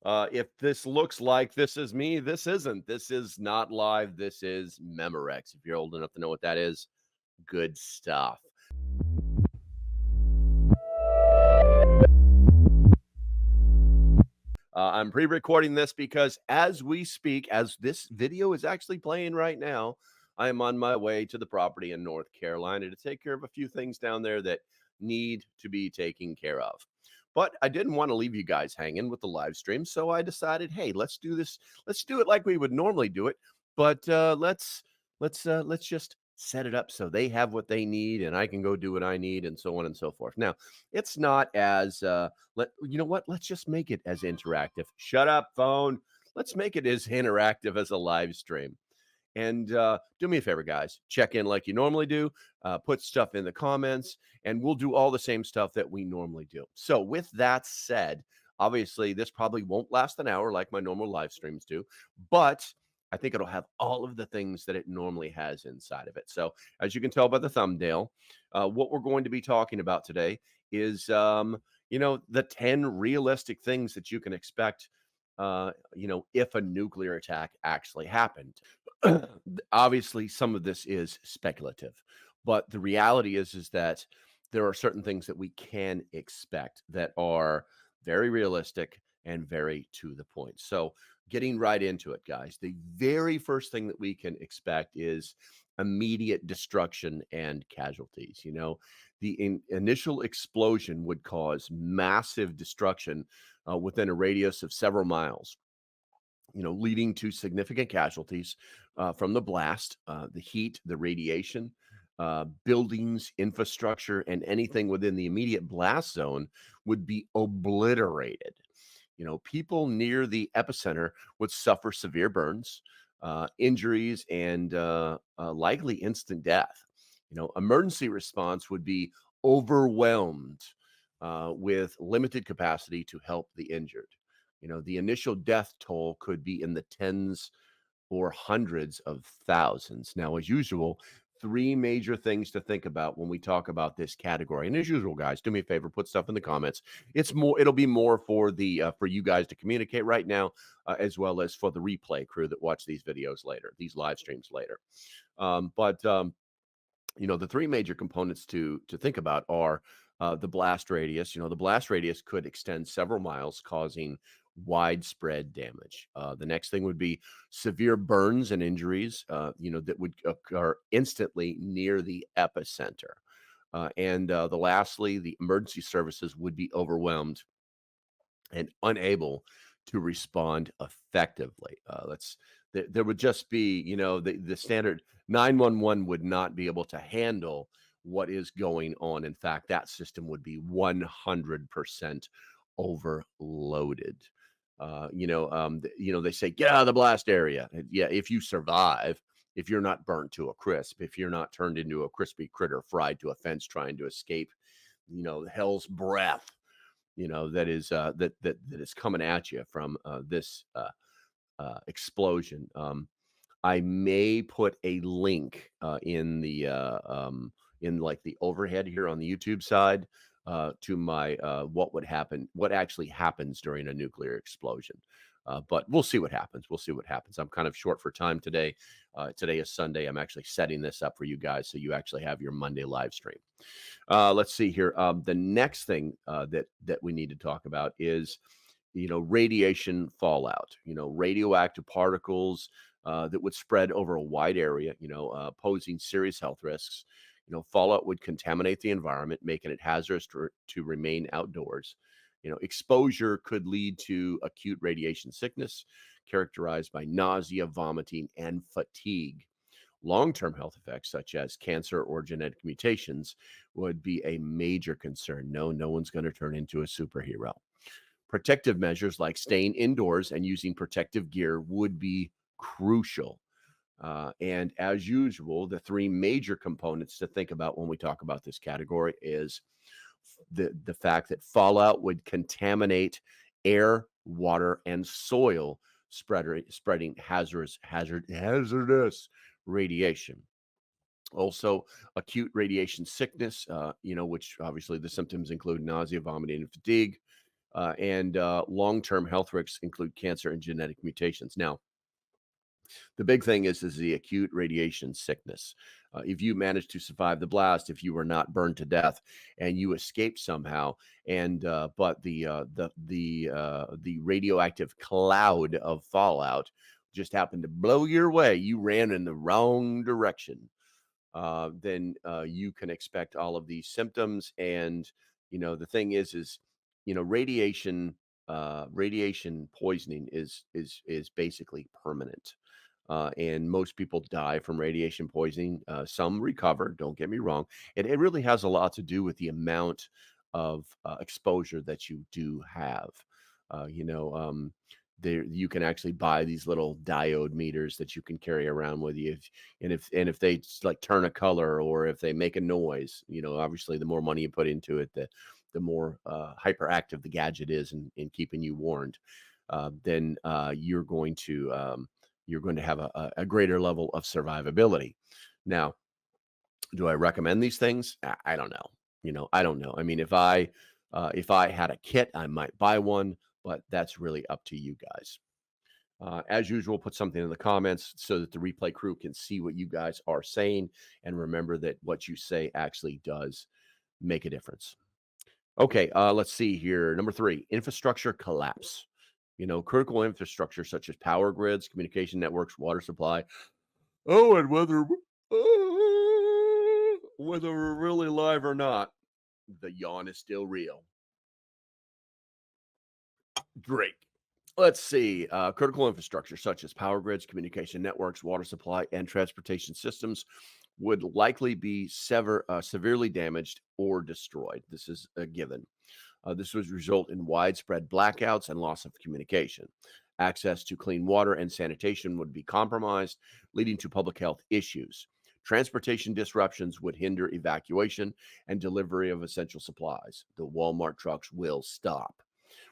If this looks like this is me, this isn't. This is not live. This is Memorex. If you're old enough to know what that is, good stuff. I'm pre-recording this because as we speak, as this video is actually playing right now, I am on my way to the property in North Carolina to take care of a few things down there that need to be taken care of. But I didn't want to leave you guys hanging with the live stream, so I decided, hey, let's do this. Let's do it like we would normally do it, but let's just set it up so they have what they need and I can go do what I need and so on and so forth. Now, it's not as you know what? Let's just make it as interactive. Shut up, phone. Let's make it as interactive as a live stream. And do me a favor, guys. Check in like you normally do. Put stuff in the comments, and we'll do all the same stuff that we normally do. So, with that said, obviously, this probably won't last an hour like my normal live streams do, but I think it'll have all of the things that it normally has inside of it. So, as you can tell by the thumbnail, what we're going to be talking about today is, the 10 realistic things that you can expect, if a nuclear attack actually happened. Obviously, some of this is speculative, but the reality is that there are certain things that we can expect that are very realistic and very to the point. So, getting right into it, guys, the very first thing that we can expect is immediate destruction and casualties. The initial explosion would cause massive destruction within a radius of several miles, leading to significant casualties from the blast, the heat, the radiation, buildings, infrastructure, and anything within the immediate blast zone would be obliterated. People near the epicenter would suffer severe burns, injuries, and likely instant death. Emergency response would be overwhelmed with limited capacity to help the injured. The initial death toll could be in the tens or hundreds of thousands. Now, as usual, three major things to think about when we talk about this category. And as usual, guys, do me a favor, put stuff in the comments. It'll be more for for you guys to communicate right now, as well as for the replay crew that watch these videos later, these live streams later. The three major components to think about are the blast radius. The blast radius could extend several miles, causing widespread damage. The next thing would be severe burns and injuries, that would occur instantly near the epicenter. Lastly, the emergency services would be overwhelmed and unable to respond effectively. There would just be, the standard 911 would not be able to handle what is going on. In fact, that system would be 100% overloaded. They say get out of the blast area. And yeah, if you survive, if you're not burnt to a crisp, if you're not turned into a crispy critter fried to a fence trying to escape, hell's breath, that is coming at you from this explosion. I may put a link in like the overhead here on the YouTube side to my what actually happens during a nuclear explosion. But we'll see what happens. We'll see what happens. I'm kind of short for time today. Today is Sunday. I'm actually setting this up for you guys so you actually have your Monday live stream. Let's see here. The next thing that we need to talk about is, radiation fallout. Radioactive particles that would spread over a wide area. Posing serious health risks. Fallout would contaminate the environment, making it hazardous to remain outdoors. Exposure could lead to acute radiation sickness, characterized by nausea, vomiting, and fatigue. Long-term health effects, such as cancer or genetic mutations, would be a major concern. No one's going to turn into a superhero. Protective measures like staying indoors and using protective gear would be crucial. And as usual, the three major components to think about when we talk about this category is the fact that fallout would contaminate air, water, and soil, spreading hazardous radiation. Also, acute radiation sickness, which obviously the symptoms include nausea, vomiting, and fatigue. and long-term health risks include cancer and genetic mutations. Now, the big thing is the acute radiation sickness. If you manage to survive the blast, if you were not burned to death and you escaped somehow, and but the radioactive cloud of fallout just happened to blow your way, you ran in the wrong direction, then you can expect all of these symptoms. And the thing is radiation poisoning is basically permanent. And most people die from radiation poisoning. Some recover, don't get me wrong. It really has a lot to do with the amount of exposure that you do have. Uh, you know, um, there you can actually buy these little diode meters that you can carry around with you. And if they like turn a color or if they make a noise, obviously the more money you put into it, the more hyperactive the gadget is in keeping you warned. Then you're going to have a greater level of survivability. Now, do I recommend these things? I don't know. I don't know. I mean, if I had a kit, I might buy one, but that's really up to you guys. As usual, put something in the comments so that the replay crew can see what you guys are saying, and remember that what you say actually does make a difference. Okay, let's see here. Number 3, infrastructure collapse. Critical infrastructure such as power grids, communication networks, water supply. Oh, and whether we're really live or not, the yawn is still real. Great. Let's see. Critical infrastructure such as power grids, communication networks, water supply, and transportation systems would likely be severely damaged or destroyed. This is a given. This would result in widespread blackouts and loss of communication. Access to clean water and sanitation would be compromised, leading to public health issues. Transportation disruptions would hinder evacuation and delivery of essential supplies. The Walmart trucks will stop.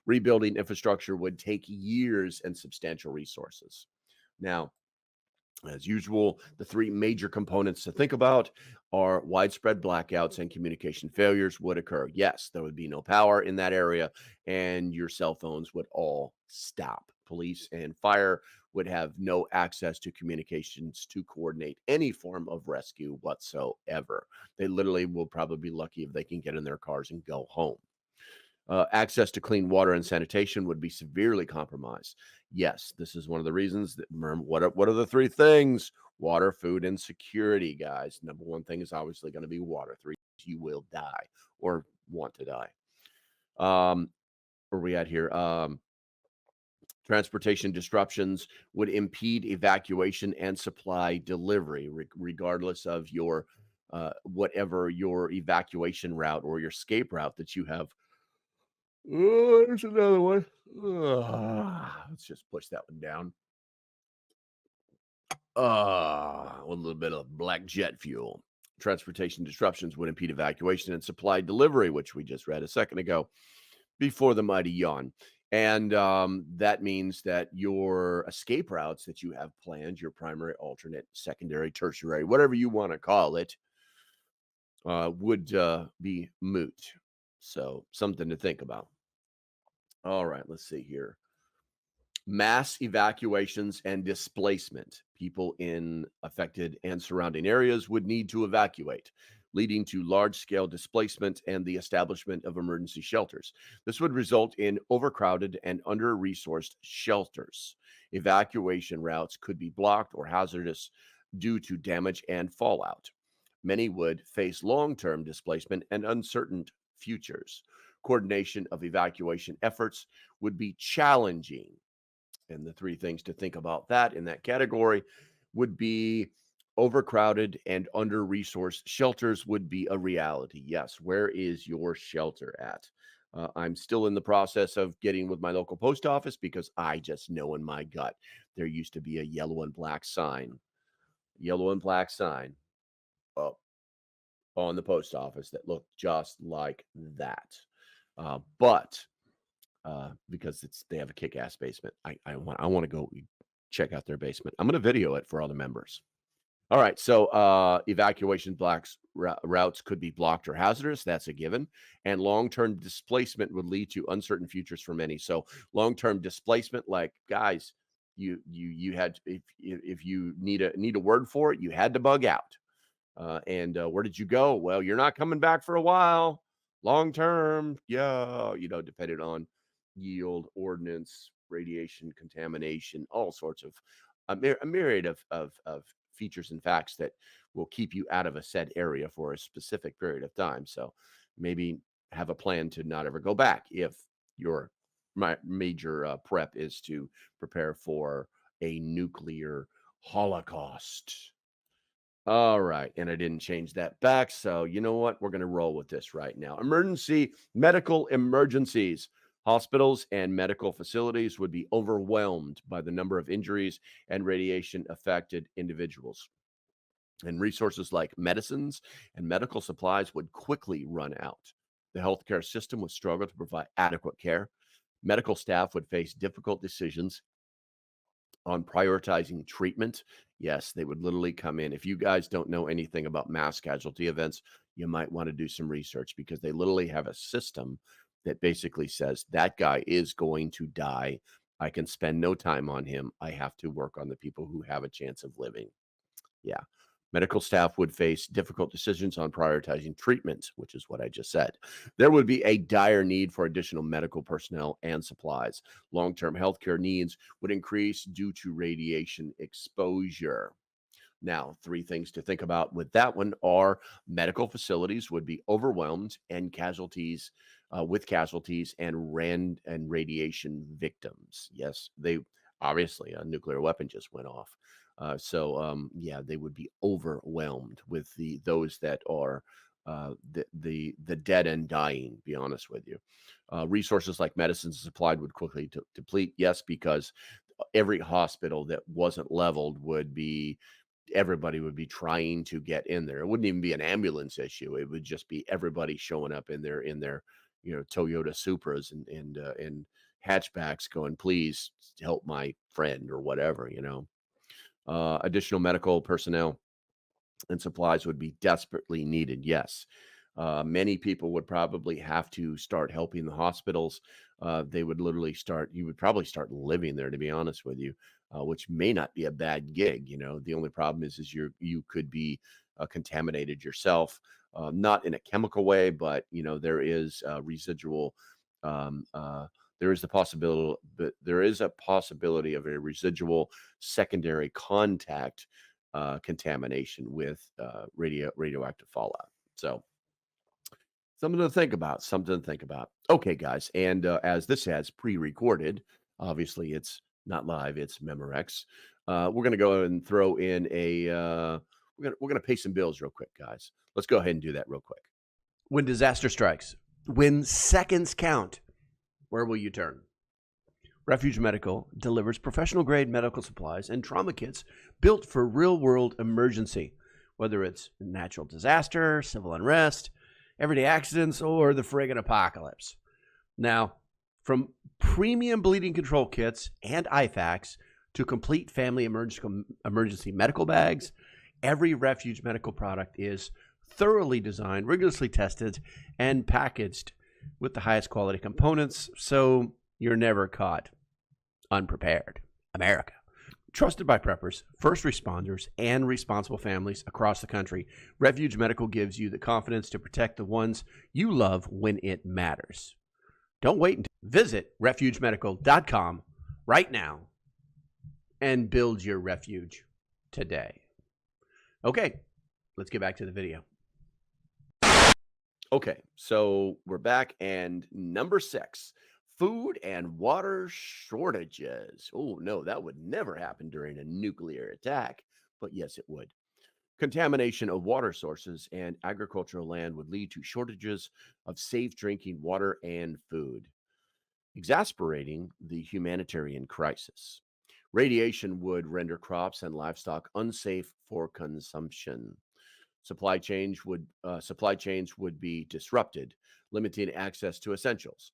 Rebuilding infrastructure would take years and substantial resources. Now, as usual, the 3 major components to think about are widespread blackouts and communication failures would occur. Yes, there would be no power in that area, and your cell phones would all stop. Police and fire would have no access to communications to coordinate any form of rescue whatsoever. They literally will probably be lucky if they can get in their cars and go home. Access to clean water and sanitation would be severely compromised. Yes, this is one of the reasons that what are the 3 things? Water, food, and security, guys. Number 1 thing is obviously going to be water. 3, you will die or want to die. Where are we at here? Transportation disruptions would impede evacuation and supply delivery, regardless of your whatever your evacuation route or your escape route that you have. Oh, there's another one. Let's just push that one down. With a little bit of black jet fuel. Transportation disruptions would impede evacuation and supply delivery, which we just read a second ago, before the mighty yawn. And that means that your escape routes that you have planned, your primary, alternate, secondary, tertiary, whatever you want to call it, would be moot. So, something to think about. All right, let's see here. Mass evacuations and displacement. People in affected and surrounding areas would need to evacuate, leading to large scale displacement and the establishment of emergency shelters. This would result in overcrowded and under resourced shelters. Evacuation routes could be blocked or hazardous due to damage and fallout. Many would face long term displacement and uncertain futures. Coordination of evacuation efforts would be challenging. And the 3 things to think about that in that category would be overcrowded and under resourced shelters would be a reality. Yes. Where is your shelter at? I'm still in the process of getting with my local post office because I just know in my gut there used to be a yellow and black sign up on the post office that looked just like that. But because they have a kick-ass basement. I want to go check out their basement. I'm going to video it for all the members. All right. So evacuation routes could be blocked or hazardous. That's a given. And long-term displacement would lead to uncertain futures for many. So long-term displacement, like guys, you had if you need a word for it, you had to bug out. And where did you go? Well, you're not coming back for a while. Long term, yeah, depending on yield, ordnance, radiation, contamination, all sorts of a myriad of features and facts that will keep you out of a said area for a specific period of time. So maybe have a plan to not ever go back if your major prep is to prepare for a nuclear holocaust. All right, and I didn't change that back, so you know what? We're gonna roll with this right now. Medical emergencies. Hospitals and medical facilities would be overwhelmed by the number of injuries and radiation affected individuals. And resources like medicines and medical supplies would quickly run out. The healthcare system would struggle to provide adequate care. Medical staff would face difficult decisions on prioritizing treatment. Yes, they would literally come in. If you guys don't know anything about mass casualty events, you might want to do some research because they literally have a system that basically says that guy is going to die. I can spend no time on him. I have to work on the people who have a chance of living. Yeah. Medical staff would face difficult decisions on prioritizing treatments, which is what I just said. There would be a dire need for additional medical personnel and supplies. Long term healthcare needs would increase due to radiation exposure. Now, three things to think about with that one are medical facilities would be overwhelmed and casualties and radiation victims. Yes, they obviously a nuclear weapon just went off. Yeah, they would be overwhelmed with those that are the dead and dying. Be honest with you, resources like medicines supplied would quickly deplete. Yes, because every hospital that wasn't leveled would be everybody would be trying to get in there. It wouldn't even be an ambulance issue. It would just be everybody showing up in their Toyota Supras and hatchbacks going, please help my friend or whatever. Additional medical personnel and supplies would be desperately needed. Yes. Many people would probably have to start helping the hospitals. They would literally you would probably start living there, to be honest with you, which may not be a bad gig. The only problem is you could be contaminated yourself, not in a chemical way, but there is residual. Um, uh, there is the possibility, but there is a possibility of a residual secondary contact contamination with radioactive fallout. So something to think about. Something to think about. Okay, guys, and as this has pre-recorded, obviously it's not live. It's Memorex. We're gonna go and throw in a. We're gonna pay some bills real quick, guys. Let's go ahead and do that real quick. When disaster strikes, when seconds count, where will you turn? Refuge Medical delivers professional-grade medical supplies and trauma kits built for real-world emergency, whether it's natural disaster, civil unrest, everyday accidents, or the friggin' apocalypse. Now, from premium bleeding control kits and IFAKs to complete family emergency medical bags, every Refuge Medical product is thoroughly designed, rigorously tested, and packaged with the highest quality components, so you're never caught unprepared. America. Trusted by preppers, first responders, and responsible families across the country, Refuge Medical gives you the confidence to protect the ones you love when it matters. Don't wait until visit refugemedical.com right now and build your refuge today. Okay, let's get back to the video. Okay, so we're back, and number 6, food and water shortages. Oh, no, that would never happen during a nuclear attack, but yes, it would. Contamination of water sources and agricultural land would lead to shortages of safe drinking water and food, exasperating the humanitarian crisis. Radiation would render crops and livestock unsafe for consumption. Supply chains would be disrupted, limiting access to essentials.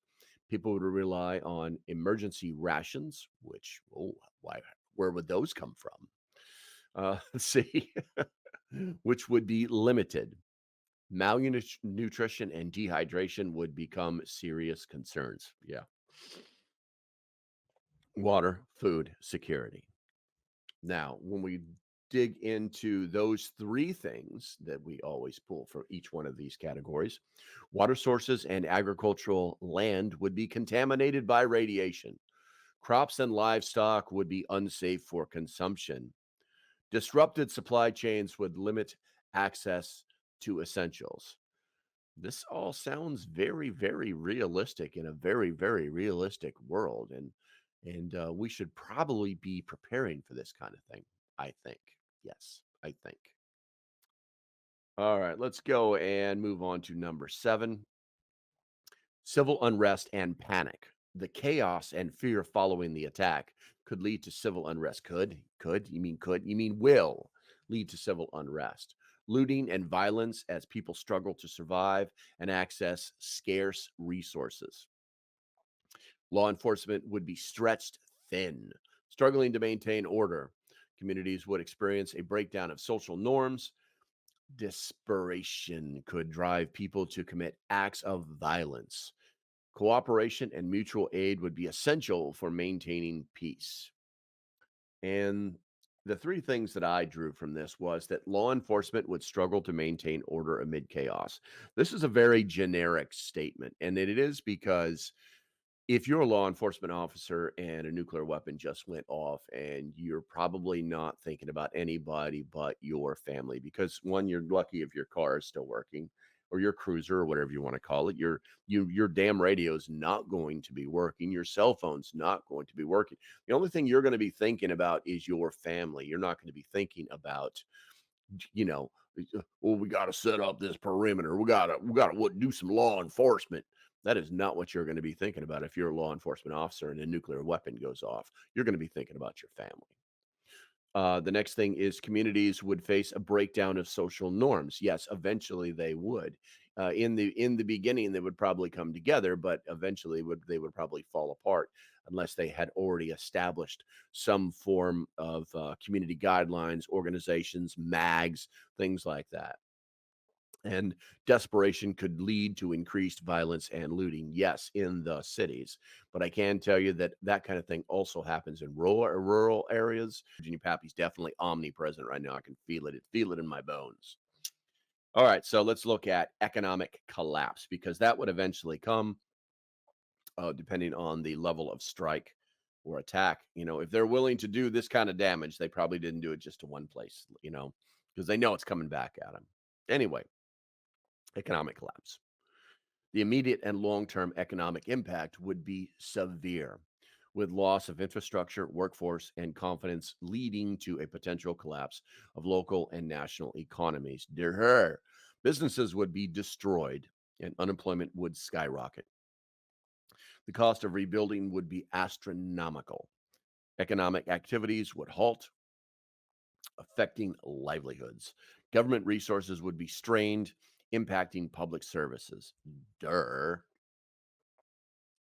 People would rely on emergency rations, which why where would those come from? Let's see, which would be limited. Malnutrition and dehydration would become serious concerns. Yeah. Water, food, security. Now, when we dig into those three things that we always pull for each one of these categories, water sources and agricultural land would be contaminated by radiation. Crops and livestock would be unsafe for consumption. Disrupted supply chains would limit access to essentials. This all sounds very, very realistic in a very, very realistic world, and we should probably be preparing for this kind of thing. I think. Yes, I think. All right, let's go and move on to number 7. Civil unrest and panic. The chaos and fear following the attack could lead to civil unrest. Could? You mean will lead to civil unrest. Looting and violence as people struggle to survive and access scarce resources. Law enforcement would be stretched thin, struggling to maintain order. Communities would experience a breakdown of social norms. Desperation could drive people to commit acts of violence. Cooperation and mutual aid would be essential for maintaining peace. And the three things that I drew from this was that law enforcement would struggle to maintain order amid chaos. This is a very generic statement, and it is because if you're a law enforcement officer and a nuclear weapon just went off, and you're probably not thinking about anybody but your family, because one, you're lucky if your car is still working, or your cruiser, or whatever you want to call it. Your damn radio is not going to be working. Your cell phone's not going to be working. The only thing you're going to be thinking about is your family. You're not going to be thinking about, you know, well, we got to set up this perimeter. We got to do some law enforcement. That is not what you're going to be thinking about if you're a law enforcement officer and a nuclear weapon goes off. You're going to be thinking about your family. The next thing is communities would face a breakdown of social norms. Yes, eventually they would. In the beginning, they would probably come together, but eventually they would probably fall apart unless they had already established some form of community guidelines, organizations, mags, things like that. And desperation could lead to increased violence and looting, yes, in the cities. But I can tell you that that kind of thing also happens in rural areas. Virginia Pappy's definitely omnipresent right now. I can feel it in my bones. All right, so let's look at economic collapse, because that would eventually come, depending on the level of strike or attack. If they're willing to do this kind of damage, they probably didn't do it just to one place, because they know it's coming back at them. Anyway, economic collapse. The immediate and long term economic impact would be severe, with loss of infrastructure, workforce, and confidence leading to a potential collapse of local and national economies. Dear, businesses would be destroyed and unemployment would skyrocket. The cost of rebuilding would be astronomical. Economic activities would halt, affecting livelihoods. Government resources would be strained, impacting public services. Durr.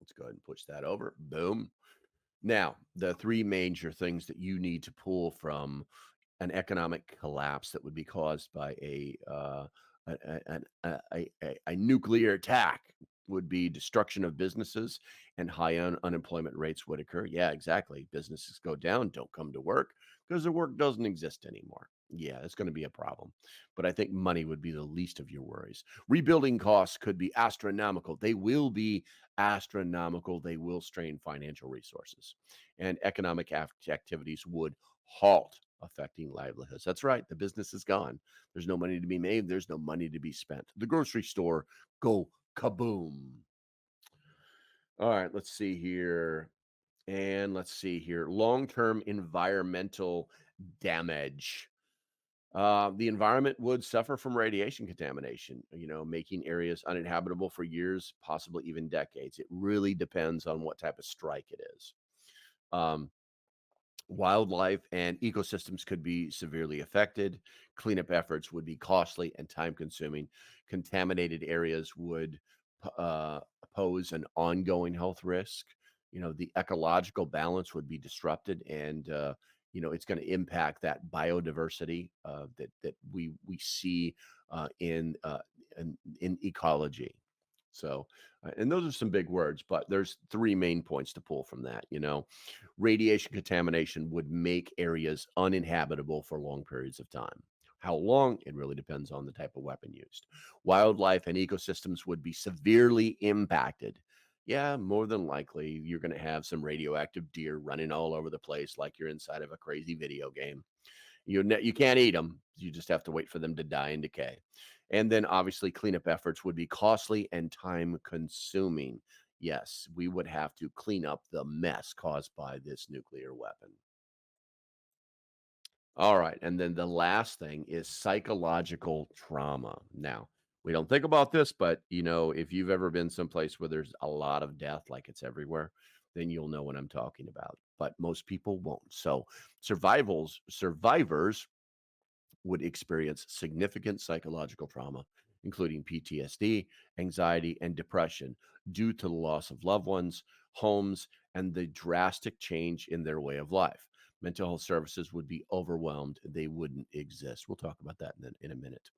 Let's go ahead and push that over. Boom. Now, the three major things that you need to pull from an economic collapse that would be caused by a nuclear attack would be destruction of businesses, and high unemployment rates would occur. Yeah, exactly. Businesses go down, don't come to work because the work doesn't exist anymore. Yeah, it's going to be a problem. But I think money would be the least of your worries. Rebuilding costs could be astronomical. They will be astronomical. They will strain financial resources, and economic activities would halt, affecting livelihoods. That's right. The business is gone. There's no money to be made. There's no money to be spent. The grocery store go kaboom. All right, let's see here. And let's see here. Long term environmental damage. The environment would suffer from radiation contamination, making areas uninhabitable for years, possibly even decades. It really depends on what type of strike it is. Um, Wildlife and ecosystems could be severely affected. Cleanup efforts would be costly and time consuming. Contaminated areas would pose an ongoing health risk. The ecological balance would be disrupted, and it's going to impact that biodiversity that we see in ecology. So, and those are some big words, but there's three main points to pull from that. Radiation contamination would make areas uninhabitable for long periods of time. How long? It really depends on the type of weapon used. Wildlife and ecosystems would be severely impacted. Yeah, more than likely, you're going to have some radioactive deer running all over the place like you're inside of a crazy video game. You can't eat them. You just have to wait for them to die and decay. And then obviously cleanup efforts would be costly and time consuming. Yes, we would have to clean up the mess caused by this nuclear weapon. All right. And then the last thing is psychological trauma. Now, we don't think about this, but if you've ever been someplace where there's a lot of death, like it's everywhere, then you'll know what I'm talking about. But most people won't. So survivors would experience significant psychological trauma, including PTSD, anxiety, and depression due to the loss of loved ones, homes, and the drastic change in their way of life. Mental health services would be overwhelmed. They wouldn't exist. We'll talk about that in a minute.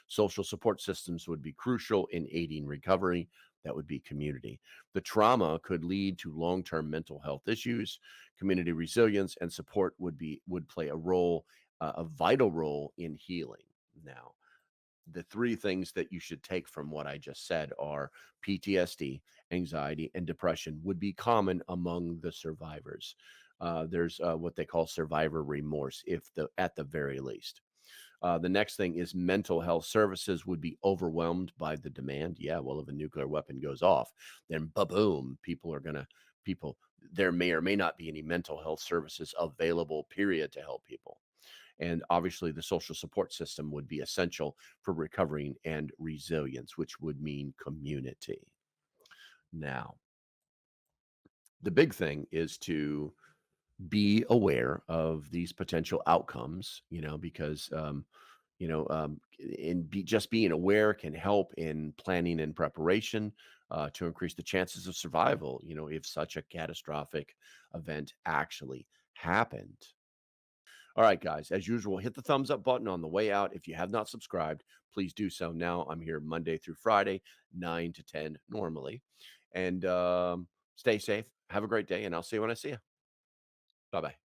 Social support systems would be crucial in aiding recovery. That would be community. The trauma could lead to long-term mental health issues. Community resilience and support would play a vital role in healing. Now, the three things that you should take from what I just said are PTSD, anxiety, and depression would be common among the survivors. There's what they call survivor remorse, if the at the very least. The next thing is mental health services would be overwhelmed by the demand. Yeah, well, if a nuclear weapon goes off, then boom, people. There may or may not be any mental health services available. Period, to help people. And obviously, the social support system would be essential for recovering and resilience, which would mean community. Now, the big thing is to be aware of these potential outcomes, because just being aware can help in planning and preparation to increase the chances of survival. If such a catastrophic event actually happened. All right, guys, as usual, hit the thumbs up button on the way out. If you have not subscribed, please do so now. I'm here Monday through Friday, 9 to 10 normally. And stay safe. Have a great day, and I'll see you when I see you. Bye bye.